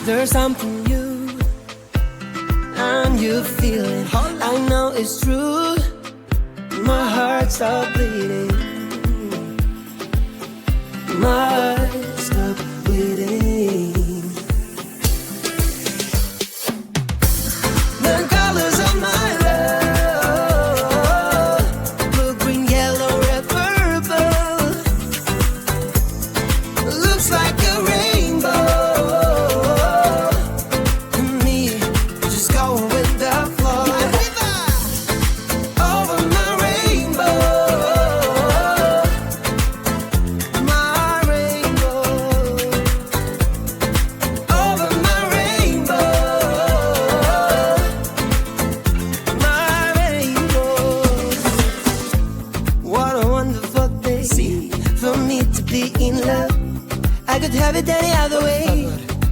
There's something new, and you feel it. I know it's true. My heart's stop bleeding. My heart stop bleeding. The colors of my love, blue, green, yellow, red, purple. Looks like a rainbow. And me, just going with the flow. Over my rainbow. My rainbow. Over my rainbow. My rainbow. What a wonderful day for me to be in love. I could have it any other way.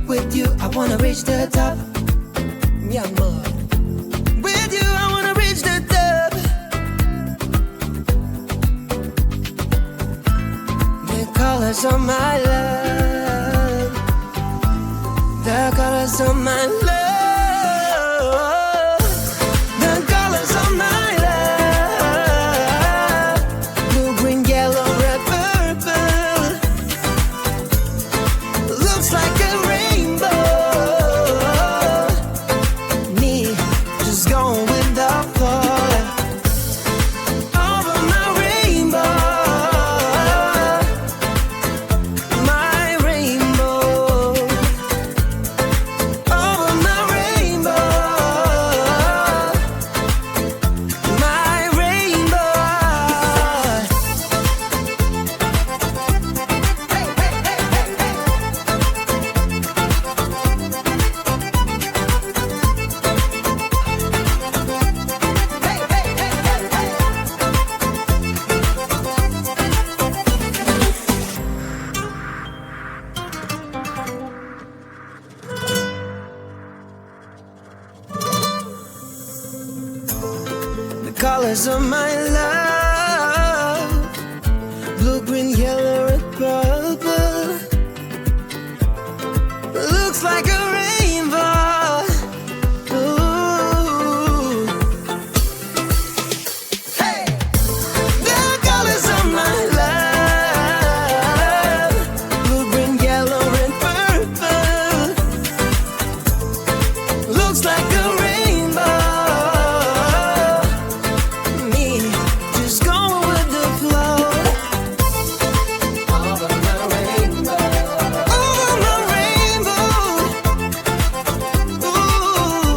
With you, I wanna reach the top. Mi amor. With you, I wanna reach the top. The colors of my love. The colors of my love. The colors of my love. Blue, green, yellow, red, purple. Looks like a rainbow. Me, just going with the flow. Over my rainbow. My rainbow. Over my rainbow. My rainbow. The colors of my love, blue, green, yellow, red, purple. Looks like a rainbow. Ooh. Hey! The colors of my love, blue, green, yellow, red, purple. Looks like a rainbow. Me, just going with the flow. Over my rainbow. Over my rainbow. Ooh.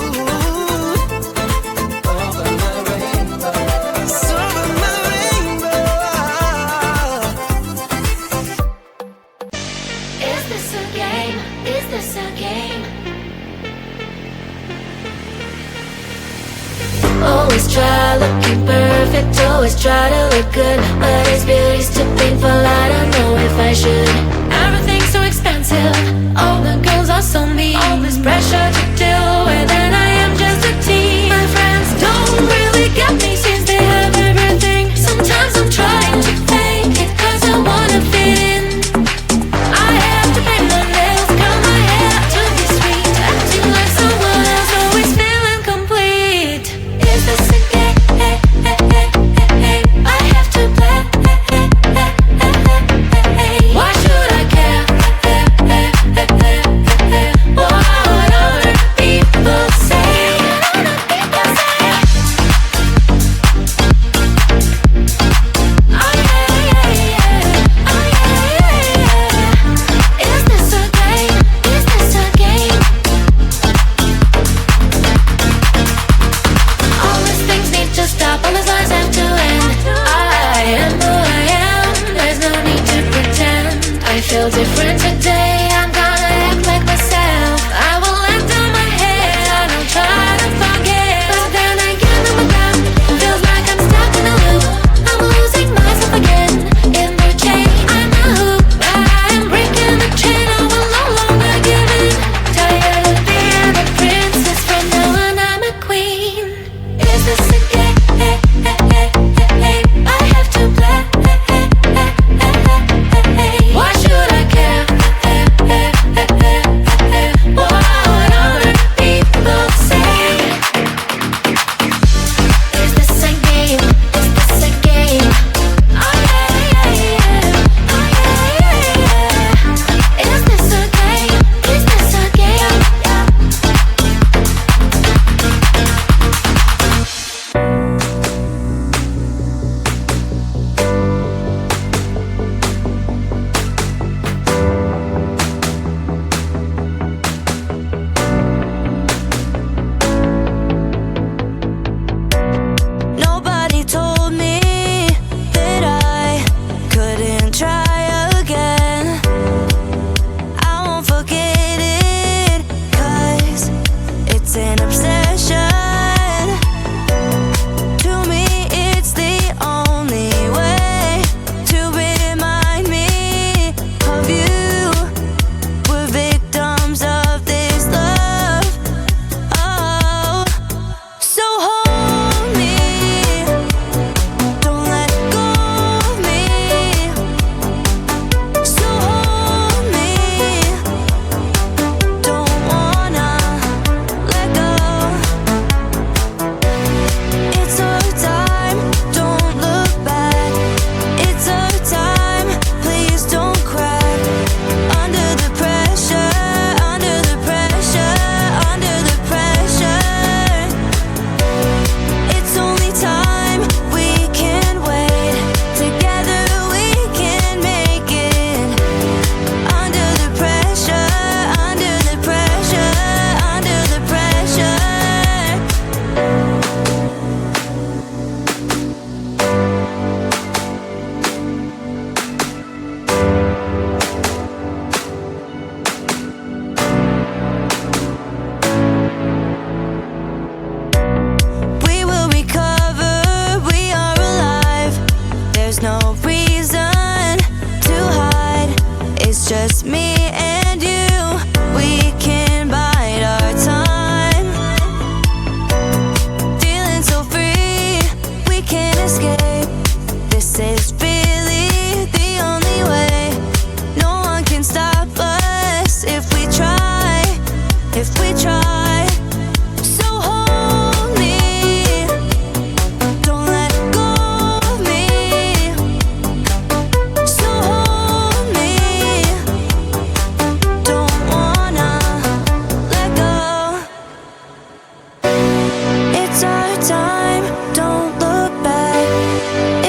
Over my rainbow. It's over my rainbow. Is this a game? Is this a game? Always try looking perfect, always try to look good, but is beauty's too painful? I don't know if I should. Everything's so expensive, all the girls are so mean. All this pressure to deal with, and I am just a teen. My friends don't really get me since they have everything. Sometimes I'm trying to fake it, cause I wanna fit in. I have to paint my nails, curl my hair to be sweet, acting like someone else, always feeling complete. Is this a game? I have to play. Why should I care? What other people say? Is this a game? Is this a game? All these things need to stop, all these lies have to end. I am who I am, there's no need to pretend. I feel different today, I'm gonna act like myself. I will let down my head, I don't try to forget. But then again, I'm around, feels like I'm stuck in a loop. I'm losing myself again, in the chain, I'm a hoop. I'm breaking the chain, I will no longer give in. Tired of being a princess, from now on I'm a queen. Is this a game? I have to play. Why should I care? just me and you. We can bide our time, feeling so free. We can't escape. This is really the only way. No one can stop us if we try, if we try. So hold me, don't let go of me. So hold me, don't wanna let go. It's our time, don't look back.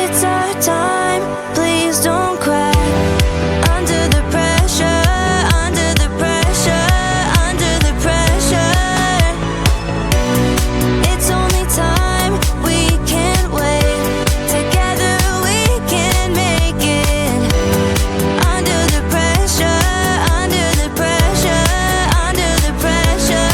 It's our time, please don't cry. Under the pressure, under the pressure, under the pressure. It's only time, we can't wait. Together we can make it. Under the pressure, under the pressure, under the pressure.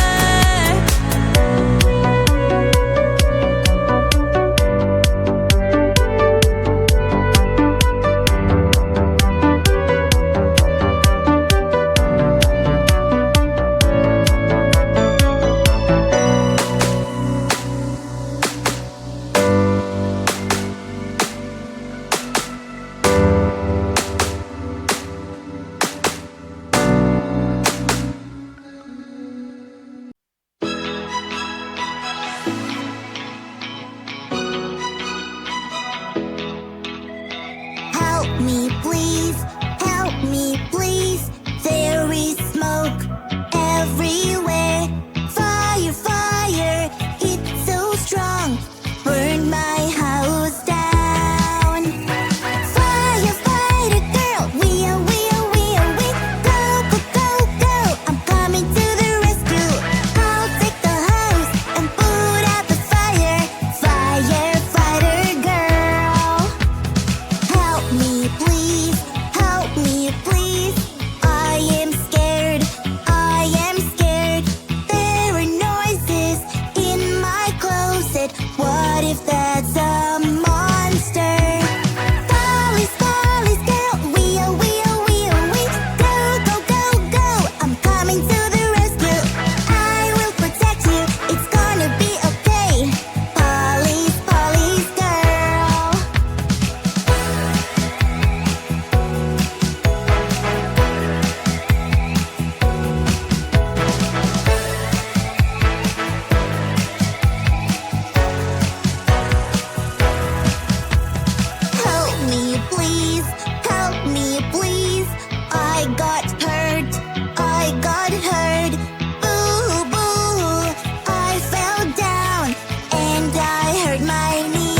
Help me, please. Help me, please. There is smoke everywhere. Fire, fire, it's so strong. Burn my house down. Firefighter girl, we are. Go, go, go, go. I'm coming to the rescue. I'll take the hose and put out the fire. Firefighter girl. Help me, please. Help me, please. I am scared. I am scared. There are noises in my closet. What if that's a monster? Police, police girl, we are. Go, go, go, go. I'm coming to the rescue. I will protect you. It's gonna be okay. Police, police girl. Help me, please. Help me, please. I got hurt. I got hurt. Boo, boo. I fell down and I hurt my knee.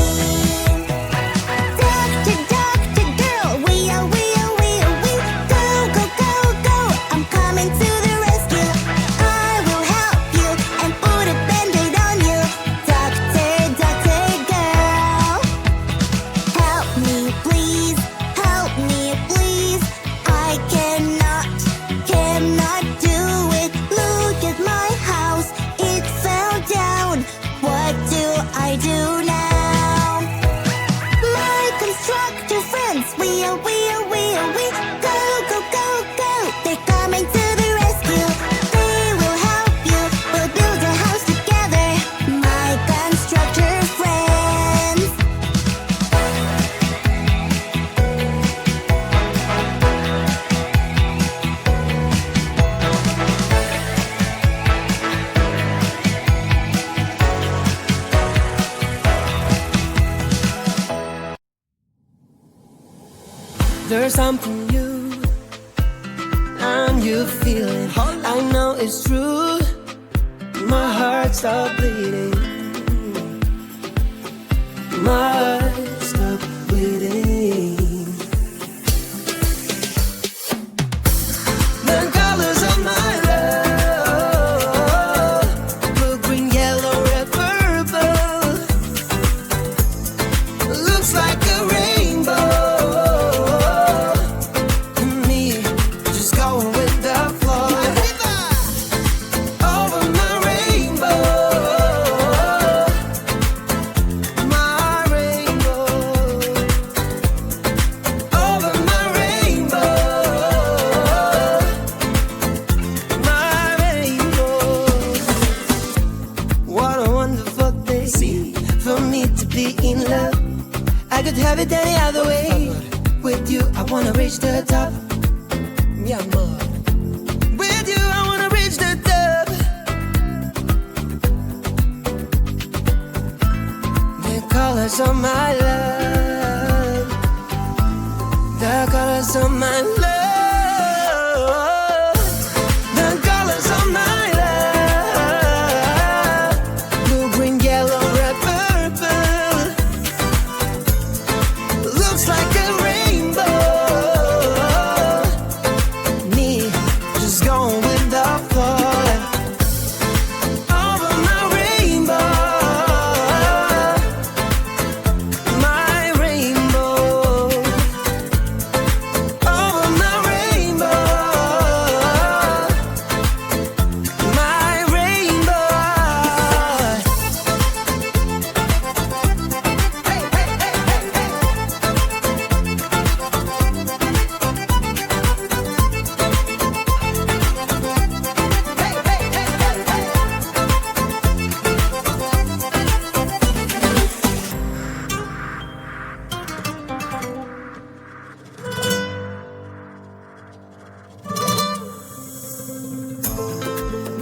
Doctor, doctor girl, we are. Go, go, go, go. I'm coming to the rescue. I will help you and put a band-aid on you. Doctor, doctor girl. Help me, please. Help me, please. I cannot do it. Look at my house. It fell down. What do I do now? My constructor friends, we are. Go, go, go, go. They're coming to the rescue. They will help you. We'll build a house together. My constructor friends. There's something new, and you feel it. I know it's true. My heart stopped bleeding. My heart stopped bleeding. The colors of my love, blue, green, yellow, red, purple. Looks like a rainbow. Me, just going with the flow. Over my rainbow, my rainbow. could have it any other way. With you, I wanna reach the top. Mi amor. With you, I wanna reach the top. The colors of my love. The colors of my love. The colors of my love. Blue, green, yellow, red, purple. Looks like a rainbow. Me, just going with the flow. Over my rainbow. My rainbow. Over my rainbow. My rainbow.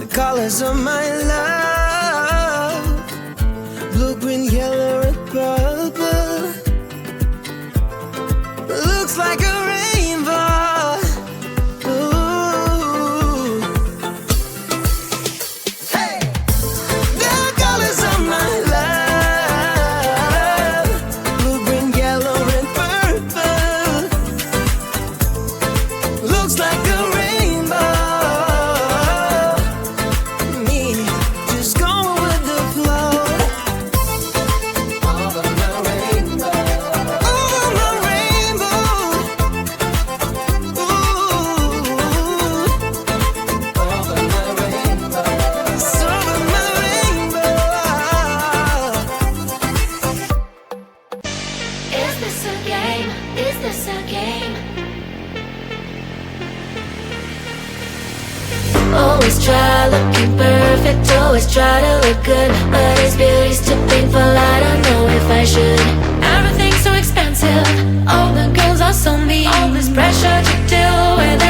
The colors of my love. Blue, green, yellow, and purple. Looks like a rainbow. Ooh. Hey! The colors of my love. Blue, green, yellow, and purple. Looks like a rainbow. Me, just going with the flow. Over my rainbow. Over my rainbow. Ooh. Over my rainbow. It's over my rainbow. Is this a game? Is this a game? Always try looking perfect, always try to look good, but is beauty's too painful? I don't know if I should. Everything's so expensive, all the girls are so mean. All this pressure to deal with